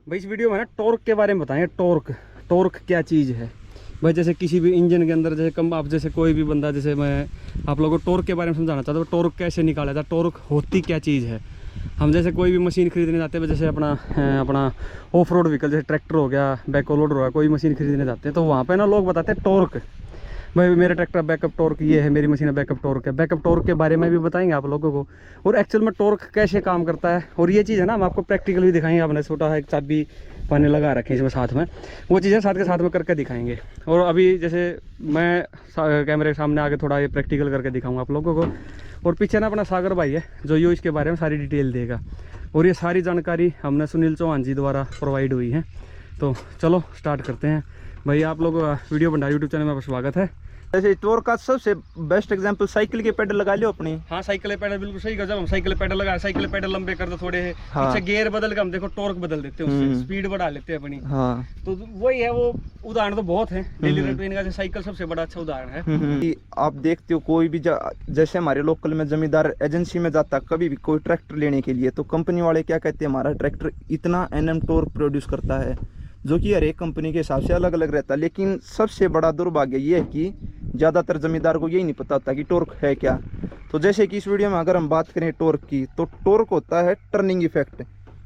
भाई इस वीडियो में ना टॉर्क के बारे में बताएंगे। टॉर्क क्या चीज़ है भाई। जैसे किसी भी इंजन के अंदर जैसे कम आप जैसे कोई भी बंदा, जैसे मैं आप लोगों को टॉर्क के बारे में समझाना चाहता हूँ। टॉर्क कैसे निकाला जाता है, टॉर्क होती क्या चीज़ है। हम जैसे कोई भी मशीन खरीदने जाते हैं, जैसे अपना ऑफ रोड व्हीकल जैसे ट्रैक्टर हो गया, बैकहो लोडर हो गया, कोई मशीन खरीदने जाते हैं तो वहाँ पे ना लोग बताते हैं टॉर्क। भाई मेरा ट्रैक्टर बैकअप टॉर्क ये है, मेरी मशीन बैकअप टॉर्क है। बैकअप टॉर्क के बारे में भी बताएंगे आप लोगों को, और एक्चुअल में टॉर्क कैसे काम करता है। और ये चीज़ है ना, हम आपको प्रैक्टिकल भी दिखाएंगे। आपने छोटा एक चाबी पानी लगा रखे इसमें साथ में, वो चीज़ें साथ के साथ में करके दिखाएंगे। और अभी जैसे मैं कैमरे के सामने आके थोड़ा ये प्रैक्टिकल करके दिखाऊंगा आप लोगों को। और पीछे ना अपना सागर भाई है जो यो इसके बारे में सारी डिटेल देगा। और ये सारी जानकारी हमने सुनील चौहान जी द्वारा प्रोवाइड हुई है। तो चलो स्टार्ट करते हैं। भाई आप लोग वीडियो भंडार यूट्यूब चैनल में आपका स्वागत है। जैसे टॉर्क का सबसे बेस्ट एग्जांपल साइकिल के पेडल लगा लो अपनी। हाँ साइकिल पेडल बिल्कुल सही। जब हम साइकिल पेडल लगा, साइकिल पेडल लंबे कर दो थोड़े है, हाँ। पीछे गियर बदल के हम देखो टॉर्क बदल देते हैं, उससे स्पीड बढ़ा लेते हैं अपनी। हाँ। तो वही है, वो उदाहरण तो बहुत है डेली रूटीन का। साइकिल सबसे बड़ा अच्छा उदाहरण है। कि आप देखते हो कोई भी जैसे हमारे लोकल में जमींदार एजेंसी में जाता कभी भी कोई ट्रैक्टर लेने के लिए, तो कंपनी वाले क्या कहते हैं, हमारा ट्रैक्टर इतना NM टॉर्क प्रोड्यूस करता है, जो कि हर एक कंपनी के हिसाब से अलग अलग रहता है। लेकिन सबसे बड़ा दुर्भाग्य ये है कि ज़्यादातर जमींदार को यही नहीं पता होता कि टॉर्क है क्या। तो जैसे कि इस वीडियो में अगर हम बात करें टॉर्क की, तो टॉर्क होता है टर्निंग इफेक्ट,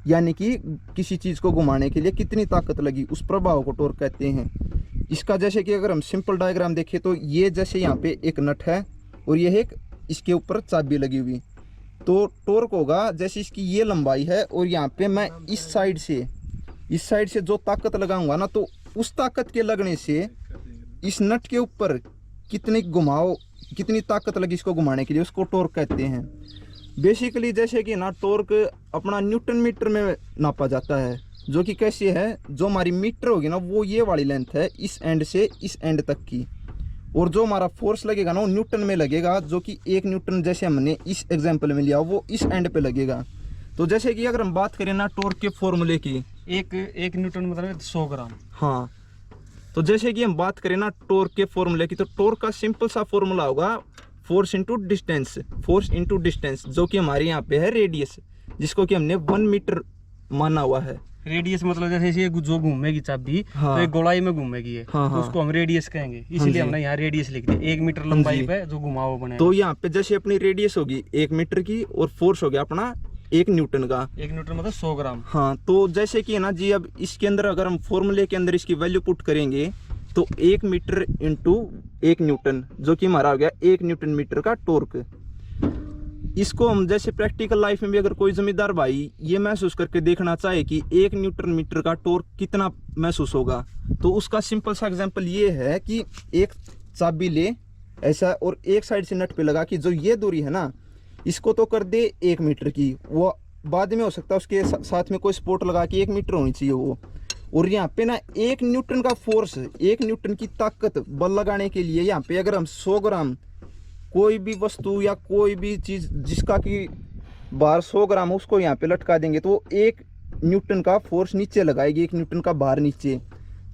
यानी कि किसी चीज़ को घुमाने के लिए कितनी ताकत लगी, उस प्रभाव को टॉर्क कहते हैं। इसका जैसे कि अगर हम सिंपल डायग्राम देखें तो ये जैसे यहाँ पे एक नट है और ये एक इसके ऊपर चाबी लगी हुई, तो टॉर्क होगा जैसे इसकी ये लंबाई है और यहाँ पे मैं इस साइड से जो ताकत लगाऊंगा ना, तो उस ताकत के लगने से इस नट के ऊपर कितनी ताकत लगी इसको घुमाने के लिए, उसको टॉर्क कहते हैं। बेसिकली जैसे कि ना टॉर्क अपना न्यूटन मीटर में नापा जाता है, जो कि कैसे है, जो हमारी मीटर होगी ना वो ये वाली लेंथ है इस एंड से इस एंड तक की, और जो हमारा फोर्स लगेगा ना वो न्यूटन में लगेगा, जो कि 1 न्यूटन जैसे हमने इस एग्जाम्पल में लिया वो इस एंड पे लगेगा। तो जैसे कि अगर हम बात करें ना टॉर्क के फॉर्मूले की, एक न्यूटन मतलब 100 ग्राम। हाँ, तो जैसे कि हम बात करें ना टॉर्क के फॉर्मूले की, तो टॉर्क का सिंपल सा फॉर्मूला होगा फोर्स इंटू डिस्टेंस, जो कि हमारे यहाँ पे है रेडियस, जिसको कि हमने 1 मीटर माना हुआ है। रेडियस मतलब जैसे ये जो घूमेगी चाबी, हाँ। तो एक गोलाई में घूमेगी है, हाँ, तो हाँ। उसको हम रेडियस कहेंगे, इसलिए हमने यहाँ रेडियस लिख दिया। 1 मीटर लंबाई पे जो घुमाव बने, तो यहाँ पे जैसे अपनी रेडियस होगी 1 मीटर की और फोर्स हो गया अपना 1 न्यूटन का। 1 न्यूटन मतलब 100 ग्राम। हाँ, तो जैसे कि ना जी, अब इसके अंदर अगर हम फॉर्मूले के अंदर इसकी वैल्यू पुट करेंगे तो 1 मीटर इंटू 1 न्यूटन, जो कि हमारा हो गया 1 न्यूटन मीटर का टॉर्क। इसको हम जैसे प्रैक्टिकल लाइफ में भी अगर कोई जमींदार भाई ये महसूस करके देखना चाहे कि 1 न्यूटन मीटर का टॉर्क कितना महसूस होगा, तो उसका सिंपल सा एग्जांपल ये है कि एक चाबी ले ऐसा और एक साइड से नट पे लगा कि जो ये दूरी है ना, इसको तो कर दे 1 मीटर की, वो बाद में हो सकता है उसके साथ में कोई सपोर्ट लगा के 1 मीटर होनी चाहिए वो। और यहाँ पे ना 1 न्यूटन का फोर्स, 1 न्यूटन की ताकत बल लगाने के लिए यहाँ पे अगर हम 100 ग्राम कोई भी वस्तु या कोई भी चीज़ जिसका कि भार 100 ग्राम हो, उसको यहाँ पे लटका देंगे तो 1 न्यूटन का फोर्स नीचे लगाएगी, 1 न्यूटन का भार नीचे।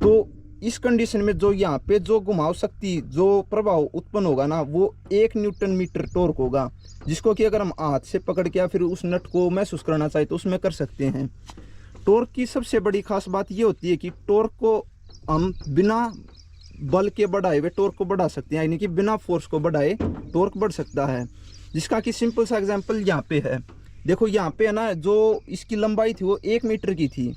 तो इस कंडीशन में जो यहाँ पे जो घुमाव शक्ति, जो प्रभाव उत्पन्न होगा ना, वो 1 न्यूटन मीटर टॉर्क होगा, जिसको कि अगर हम हाथ से पकड़ के या फिर उस नट को महसूस करना चाहे तो उसमें कर सकते हैं। टॉर्क की सबसे बड़ी खास बात ये होती है कि टॉर्क को हम बिना बल के बढ़ाए हुए टॉर्क को बढ़ा सकते हैं, यानी कि बिना फोर्स को बढ़ाए टॉर्क बढ़ सकता है, जिसका कि सिंपल सा एग्जांपल यहाँ पे है। देखो यहाँ पे है ना, जो इसकी लंबाई थी वो 1 मीटर की थी,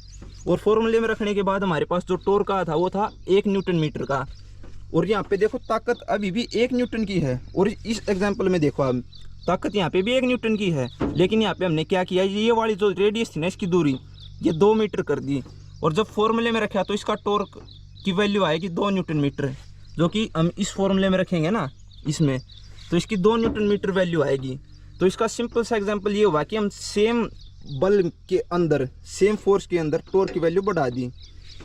और फॉर्मूले में रखने के बाद हमारे पास जो टॉर्क का था वो था 1 न्यूटन मीटर का। और यहाँ पे देखो ताकत अभी भी 1 न्यूटन की है, और इस एग्जाम्पल में देखो अब ताकत यहाँ पे भी 1 न्यूटन की है, लेकिन यहाँ पे हमने क्या किया, ये वाली जो रेडियस थी ना इसकी दूरी, ये 2 मीटर कर दी, और जब फॉर्मूले में रखा तो इसका टॉर्क की वैल्यू आएगी 2 न्यूटन मीटर, जो कि हम इस फॉर्मूले में रखेंगे ना इसमें, तो इसकी 2 न्यूटन मीटर वैल्यू आएगी। तो इसका सिंपल सा एग्जांपल ये हुआ कि हम सेम बल के अंदर, सेम फोर्स के अंदर टॉर्क की वैल्यू बढ़ा दी,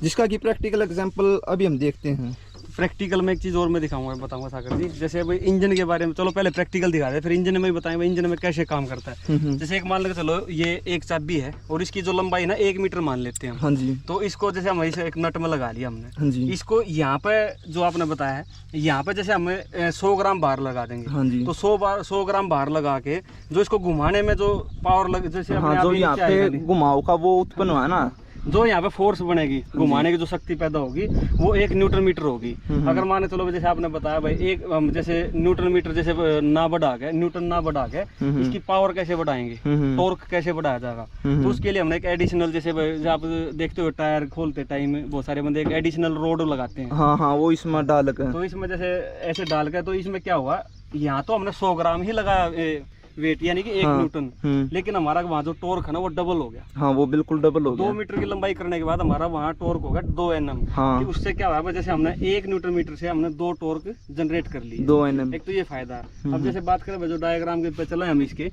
जिसका कि प्रैक्टिकल एग्जांपल अभी हम देखते हैं। प्रैक्टिकल में एक चीज़ और मैं दिखाऊंगा, बताऊंगा सागर जी। जैसे भाई इंजन के बारे में, चलो पहले प्रैक्टिकल दिखा दे, फिर इंजन में भी बताएंगे इंजन में कैसे काम करता है। जैसे एक मान लेकर चलो ये एक चाबी है और इसकी जो लंबाई है ना 1 मीटर मान लेते हैं हम। हाँ जी। तो इसको जैसे हम इसे एक नट में लगा लिया हमने। हाँ जी। इसको यहाँ पे जो आपने बताया है, यहाँ पे जैसे हमें 100 ग्राम भार लगा देंगे। हाँ जी। तो 100 ग्राम भार लगा के जो इसको घुमाने में जो पावर लग, जैसे हाँ, जो यहाँ पे घुमाव का वो उत्पन्न हुआ ना, जो यहाँ पे फोर्स बनेगी घुमाने की जो शक्ति पैदा होगी वो 1 न्यूटन मीटर होगी। अगर माने चलो जैसे आपने बताया भाई एक जैसे न्यूटन मीटर जैसे ना बढ़ा के न्यूटन ना बढ़ा के इसकी पावर कैसे बढ़ाएंगे, टॉर्क कैसे बढ़ाया जाएगा, तो उसके लिए हमने एक एडिशनल जैसे आप देखते हो टायर खोलते टाइम बहुत सारे बंदे एक एडिशनल रोड लगाते हैं। हाँ हाँ, वो इसमें डाल के, तो इसमें जैसे ऐसे डाल के, तो इसमें क्या हुआ, यहाँ तो हमने 100 ग्राम ही लगाया वेट यानी कि 1 न्यूटन, लेकिन हमारा वहाँ जो टॉर्क है ना वो डबल हो गया। हाँ, वो बिल्कुल डबल हो गया। 2 मीटर की लंबाई करने के बाद हमारा वहाँ टॉर्क होगा 2 Nm। हाँ। उससे क्या हुआ, जैसे हमने 1 न्यूटन मीटर से हमने 2 टॉर्क जनरेट कर लिए, 2 Nm। एक तो ये फायदा है। अब जैसे बात करें जो डायग्राम के पे चला हम इसके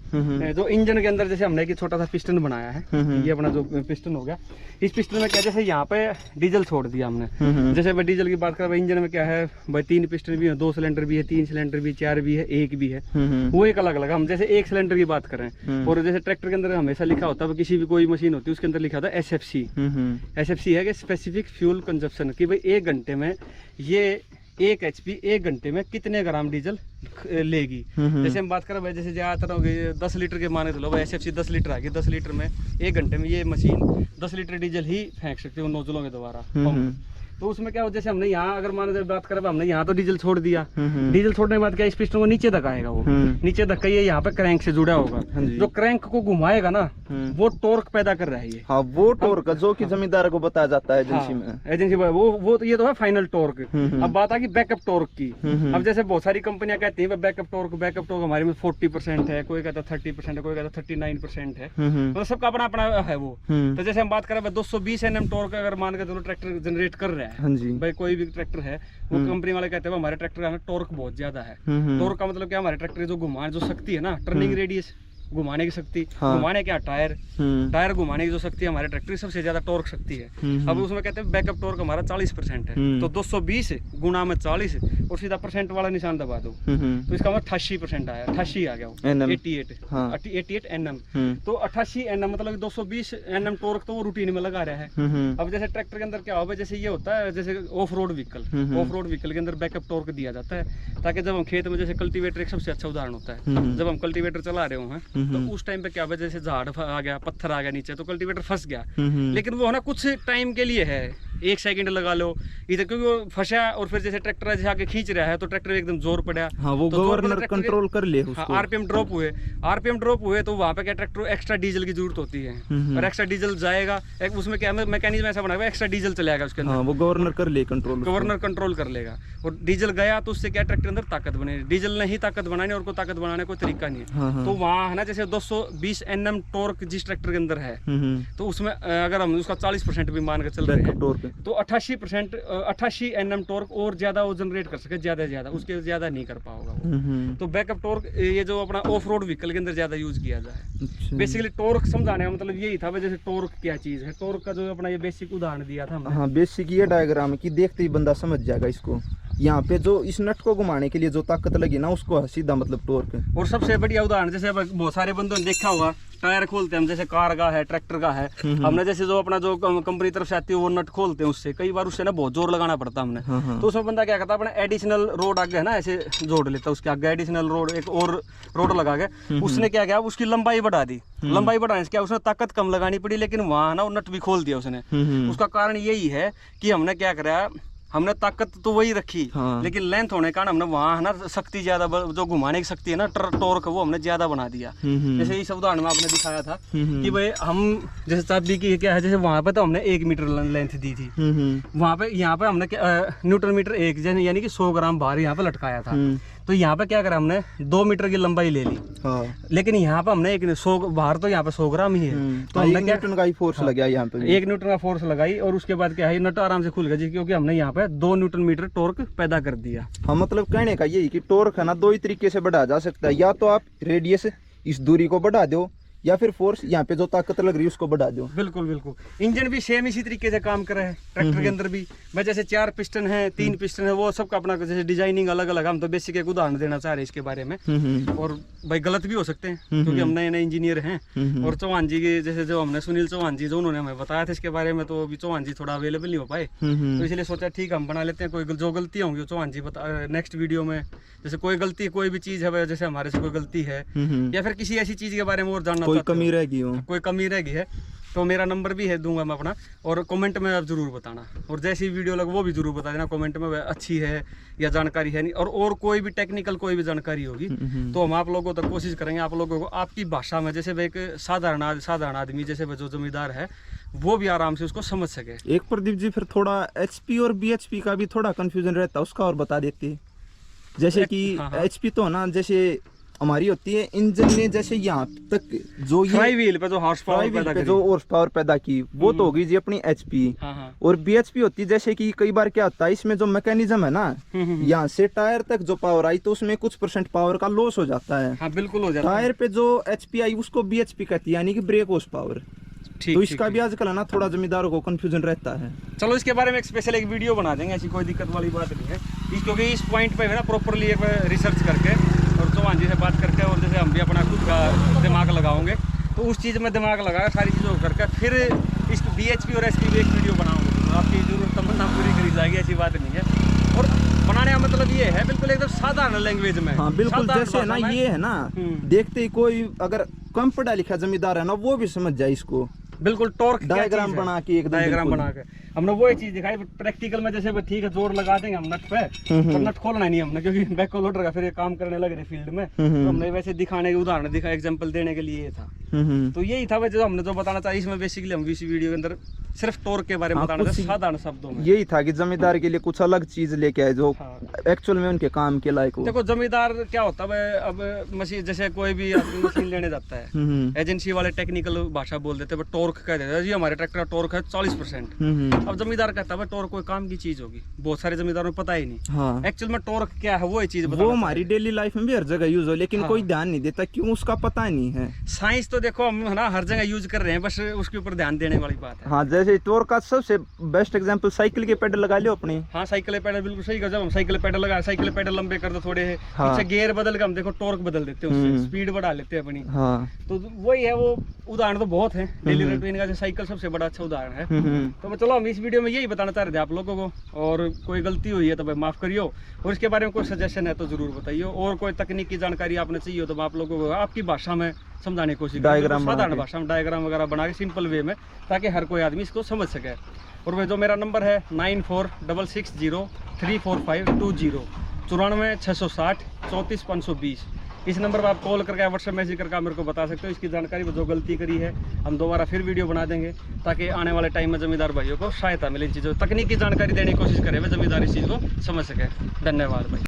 जो इंजन के अंदर जैसे हमने एक छोटा सा पिस्टन बनाया है, ये अपना जो पिस्टन हो गया, इस पिस्टन में क्या जैसे यहाँ पे डीजल छोड़ दिया हमने। जैसे भाई डीजल की बात करें इंजन में क्या है भाई 3 पिस्टन भी है, 2 सिलेंडर भी है, 3 सिलेंडर भी, 4 भी है, 1 भी है, वो एक अलग अलग। हम जैसे 1 सिलेंडर की बात करें और जैसे ट्रैक्टर के अंदर हमेशा लिखा होता है, किसी भी कोई मशीन होती है उसके अंदर लिखा होता है SFC। SFC है कि स्पेसिफिक फ्यूल कंजप्शन, कि भाई 1 घंटे में ये 1 HP 1 घंटे में कितने ग्राम डीजल लेगी। जैसे हम बात करें भाई जैसे ज्यादातर हो गई 10 लीटर के माने चलो भाई SFC 10 लीटर आ गई, 10 लीटर में 1 घंटे में ये मशीन 10 लीटर डीजल ही फेंक सकती है उन नोजलों के द्वारा। तो उसमें क्या हो, जैसे हमने यहाँ अगर माने बात करें हमने यहाँ तो डीजल छोड़ दिया, डीजल छोड़ने के बाद क्या इस पिस्टन को नीचे धकाएगा, वो नीचे धकाइए यहाँ पे क्रैंक से जुड़ा होगा, जो क्रैंक को घुमाएगा ना वो टॉर्क पैदा कर रहा है ये। हाँ, वो टॉर्क जो कि जमींदार को बताया जाता है एजेंसी में। एजेंसी वो तो ये तो है फाइनल टॉर्क। अब बात आ गई बैकअप टॉर्क की। अब जैसे बहुत सारी कंपनियां कहती हैं बैकअप टॉर्क हमारे में 40% है, कोई कहता है 30% है, कोई कहता है 39% है, मतलब सबका अपना अपना है वो। तो जैसे हम बात करें 220 Nm टॉर्क अगर मान के चलो ट्रैक्टर जनरेट कर रहा है भाई, कोई भी ट्रैक्टर है वो कंपनी वाले कहते हैं हमारे ट्रैक्टर का टॉर्क बहुत ज्यादा है। टॉर्क का मतलब क्या, हमारे ट्रैक्टर जो घुमाने जो शक्ति है ना, टर्निंग रेडियस घुमाने की शक्ति, घुमाने क्या टायर घुमाने की जो शक्ति है हमारे ट्रैक्टर की सबसे ज्यादा टॉर्क शक्ति है। अब उसमें कहते हैं बैकअप टॉर्क हमारा 40% है, तो 220 गुना में 40 और सीधा परसेंट वाला निशान दबा दो तो इसका मतलब 88% आया, 88 आ गया वो 88 Nm। तो 88 Nm मतलब 220 Nm टॉर्क तो वो रूटीन में लगा रहा है। अब जैसे ट्रैक्टर के अंदर क्या होगा, जैसे ये होता है जैसे ऑफ रोड व्हीकल के अंदर बैकअप टॉर्क दिया जाता है, ताकि जब हम खेत में जैसे कल्टीवेटर एक सबसे अच्छा उदाहरण होता है, जब हम कल्टीवेटर चला रहे हो तो उस टाइम पे क्या हुआ, जैसे झाड़ आ गया, पत्थर आ गया नीचे, तो कल्टीवेटर फंस गया, लेकिन वो है ना कुछ टाइम के लिए है, 1 सेकंड लगा लो इधर, क्योंकि वो फंसा और फिर जैसे ट्रैक्टर जैसे आके खींच रहा है तो ट्रैक्टर एकदम जोर पड़ा। हाँ, वो तो गवर्नर कंट्रोल कर ले उसको। हाँ, आरपीएम ड्रॉप हुए तो वहाँ पे क्या ट्रैक्टर एक्स्ट्रा डीजल की जरूरत होती है, और एक्स्ट्रा डीजल जाएगा, उसमें क्या मैकेनिज्म ऐसा बना हुआ है एक्स्ट्रा डीजल चलेगा उसके अंदर। हाँ, वो गवर्नर कंट्रोल कर लेगा, और डीजल गया तो उससे क्या ट्रैक्टर अंदर ताकत बनेगी। डीजल ने ही ताकत बनानी और कोई ताकत बनाने कोई तरीका नहीं है। तो वहाँ है ना जैसे 220 Nm टॉर्क जिस ट्रैक्टर के अंदर है, तो उसमें अगर हम उसका 40% भी मान के चल रहे हैं तो 88 Nm टॉर्क और ज्यादा वो जनरेट कर सके, ज्यादा उसके ज्यादा नहीं कर पाओगा वो। तो बैकअप टॉर्क ये जो अपना ऑफ रोड व्हीकल के अंदर ज्यादा यूज किया जाए। बेसिकली टॉर्क समझाने का मतलब यही था, जैसे टॉर्क क्या चीज है, टॉर्क का जो अपना ये बेसिक उदाहरण दिया था हमने। हाँ, बेसिक ये डायग्राम है कि देखते ही बंदा समझ जाएगा इसको। यहाँ पे जो इस नट को घुमाने के लिए जो ताकत लगी ना उसको सीधा मतलब टॉर्क। और सबसे बढ़िया उदाहरण जैसे बहुत सारे बंदों ने देखा होगा टायर खोलते हैं हम, जैसे कार का है, ट्रैक्टर का है, हमने जैसे जो अपना जो कंपनी तरफ से आती है वो नट खोलते हैं, उससे कई बार उससे ना बहुत जोर लगाना पड़ता है हमने। तो उसमें बंदा क्या करता है अपना एडिशनल रोड आगे है ना ऐसे जोड़ लेता है, उसके आगे एडिशनल रोड एक और रोड लगा के उसने क्या किया उसकी लंबाई बढ़ा दी। लंबाई बढ़ाने से क्या उसने ताकत कम लगानी पड़ी, लेकिन वहाँ ना वो नट भी खोल दिया उसने। उसका कारण यही है कि हमने क्या कराया, हमने ताकत तो वही रखी, लेकिन लेंथ होने का हमने वहाँ है ना शक्ति ज्यादा, जो घुमाने की शक्ति है ना टॉर्क, वो हमने ज्यादा बना दिया। जैसे इस उदाहरण में आपने दिखाया था कि भाई हम जैसे चाबी की क्या है, जैसे वहाँ पे तो हमने 1 मीटर लेंथ दी थी, वहाँ पे यहाँ पे हमने न्यूटन मीटर 1 यानी कि 100 ग्राम बाहर यहाँ पे लटकाया था। तो यहाँ पे क्या करा हमने 2 मीटर की लंबाई ले ली, लेकिन यहाँ पे हमने 100 बाहर तो यहाँ पे 100 ग्राम ही है, तो हमने न्यूटन का फोर्स लगाया, यहाँ पे 1 न्यूटन का फोर्स लगाई, और उसके बाद क्या है नट आराम से खुल गया, क्योंकि हमने यहाँ पे 2 न्यूटन मीटर टॉर्क पैदा कर दिया। हाँ, मतलब कहने का यही कि टॉर्क है ना 2 ही तरीके से बढ़ाया जा सकता है, या तो आप रेडियस इस दूरी को बढ़ा दो, या फिर फोर्स यहाँ पे जो ताकत लग रही है उसको बढ़ा दो। बिल्कुल बिल्कुल। इंजन भी सेम इसी तरीके से काम कर रहा है ट्रैक्टर के अंदर भी। मैं जैसे 4 पिस्टन है, 3 पिस्टन है, वो सबका अपना जैसे डिजाइनिंग अलग अलग, हम तो बेसिक एक उदाहरण देना चाह रहे हैं इसके बारे में, और भाई गलत भी हो सकते हैं क्योंकि हम नए नए इंजीनियर हैं। और चौहान जी के जैसे जो हमने सुनील चौहान जी जो उन्होंने हमें बताया था इसके बारे में, तो अभी चौहान जी थोड़ा अवेलेबल नहीं हो पाए, तो इसलिए सोचा ठीक हम बना लेते हैं। कोई जो गलती होंगी चौहान जी बता नेक्स्ट वीडियो में, जैसे कोई गलती कोई भी चीज है जैसे हमारे से कोई गलती है या फिर किसी ऐसी चीज के बारे में और जानना कोई कमी रहेगी कोई कमी रहेगी है तो मेरा नंबर भी है दूंगा मैं अपना, और कमेंट में आप जरूर बताना, और जैसी वीडियो लगे वो भी जरूर बता देना कमेंट में, अच्छी है या जानकारी है नहीं, और कोई भी टेक्निकल कोई भी जानकारी होगी तो हम आप लोगों तक कोशिश करेंगे आप लोगों को आपकी भाषा में, जैसे भाई एक साधारण आदमी जैसे जो जमींदार है वो भी आराम से उसको समझ सके। एक प्रदीप जी फिर थोड़ा HP और BHP का भी थोड़ा कंफ्यूजन रहता है, उसका और बता देते। जैसे कि HP तो ना जैसे हमारी होती है इंजन ने जैसे यहाँ तक जो ये फ्लाई व्हील पे जो हॉर्स पावर पैदा की वो तो होगी जी अपनी HP। और BHP होती है जैसे कि कई बार क्या होता है इसमें जो मैकेनिज्म है ना, यहाँ से टायर तक जो पावर आई तो उसमें कुछ % पावर का लॉस हो जाता है। हाँ बिल्कुल हो जाता है। टायर पे जो HP आई उसको BHP कहती है, यानी कि ब्रेक हॉर्स पावर। तो इसका भी आजकल है ना थोड़ा जमींदारों को कंफ्यूजन रहता है। चलो इसके बारे में एक स्पेशल एक वीडियो बना देंगे, ऐसी कोई दिक्कत वाली बात नहीं है, क्योंकि इस पॉइंट पे है ना प्रॉपरली एक रिसर्च करके और चौहान जी से बात करके, और जैसे हम भी अपना खुद का दिमाग लगाओगे तो उस चीज़ में दिमाग लगा सारी चीज़ों को करके फिर इस BHP और SP भी एक वीडियो बनाऊंगे, तो आपकी जरूरत तमन्ना पूरी करी जाएगी, ऐसी बात नहीं है। और बनाने का मतलब ये है बिल्कुल एकदम साधारण लैंग्वेज में। हाँ बिल्कुल, जैसे ना ये है ना देखते ही कोई अगर कम पढ़ा लिखा जमींदार है ना वो भी समझ जाए इसको, बिल्कुल टॉर्क डायग्राम बना के एकदम डायग्राम बना के हमने वही चीज दिखाई। प्रैक्टिकल में जैसे ठीक है जोर लगा देंगे हम नट पे, पर नट खोलना नहीं हमने, क्योंकि बैक लोडर का फिर ये काम करने लग रहे फील्ड में, तो हमने वैसे दिखाने के उदाहरण दिखा, एग्जांपल देने के लिए ये था। तो यही था जो हमने जो बताना चाहिए इसमें बेसिकली हम इसी वीडियो के अंदर सिर्फ टॉर्क के बारे में बताना था साधारण शब्दों में। यही था कि जमींदार के लिए कुछ अलग चीज लेके आए जो एक्चुअल में उनके काम के लायक हो। देखो जमींदार क्या होता है, अब मशीन जैसे कोई भी आदमी मशीन लेने जाता है, एजेंसी वाले टेक्निकल भाषा बोल देते हैं टॉर्क कह देते हैं, जी हमारे ट्रैक्टर का टॉर्क है 40%। अब जमींदार कहता है टॉर्क कोई काम की चीज होगी, बहुत सारे जमींदारों को पता ही नहीं एक्चुअल में टॉर्क क्या है, वो चीज वो हमारी डेली लाइफ में भी हर जगह यूज हो, लेकिन कोई ध्यान नहीं देता, क्यों उसका पता नहीं है। साइंस तो देखो हम है ना हर जगह यूज कर रहे हैं, बस उसके ऊपर ध्यान देने वाली बात है। हाँ जैसे टॉर्क का सबसे बेस्ट एग्जांपल साइकिल के पेडल लगा लो अपने। हाँ साइकिल पेडल बिल्कुल सही कर, जब हम साइकिल पेडल लगा साइकिल पेडल लंबे कर दो थोड़े है, पीछे गियर बदल के हम देखो टॉर्क बदल देते हैं, उससे स्पीड बढ़ा लेते हैं अपनी। तो वही है, वो उदाहरण तो बहुत है डेली रूटीन का, साइकिल सबसे बड़ा अच्छा उदाहरण है। तो चलो हम इस वीडियो में यही बताना चाह रहे थे आप लोगों को, और कोई गलती हुई है तो भाई माफ करियो, और इसके बारे में कोई सजेशन है तो जरूर बताइए, और कोई तकनीकी जानकारी आपने चाहिए हो तो मैं आप लोगों को आपकी भाषा में समझाने की कोशिश करूंगा, साधारण भाषा में डायग्राम वगैरह बना के सिंपल वे में, ताकि हर कोई आदमी इसको समझ सके। और वह जो मेरा नंबर है 9466034520 94 660 34 520, इस नंबर पर आप कॉल करके व्हाट्सएप मैसेज करके मेरे को बता सकते हो इसकी जानकारी, जो गलती करी है हम दोबारा फिर वीडियो बना देंगे, ताकि आने वाले टाइम में जमींदार भाइयों को सहायता मिले, इन चीज़ों तकनीकी जानकारी देने की कोशिश करें, वे जमींदार इस चीज़ को समझ सके। धन्यवाद भाई।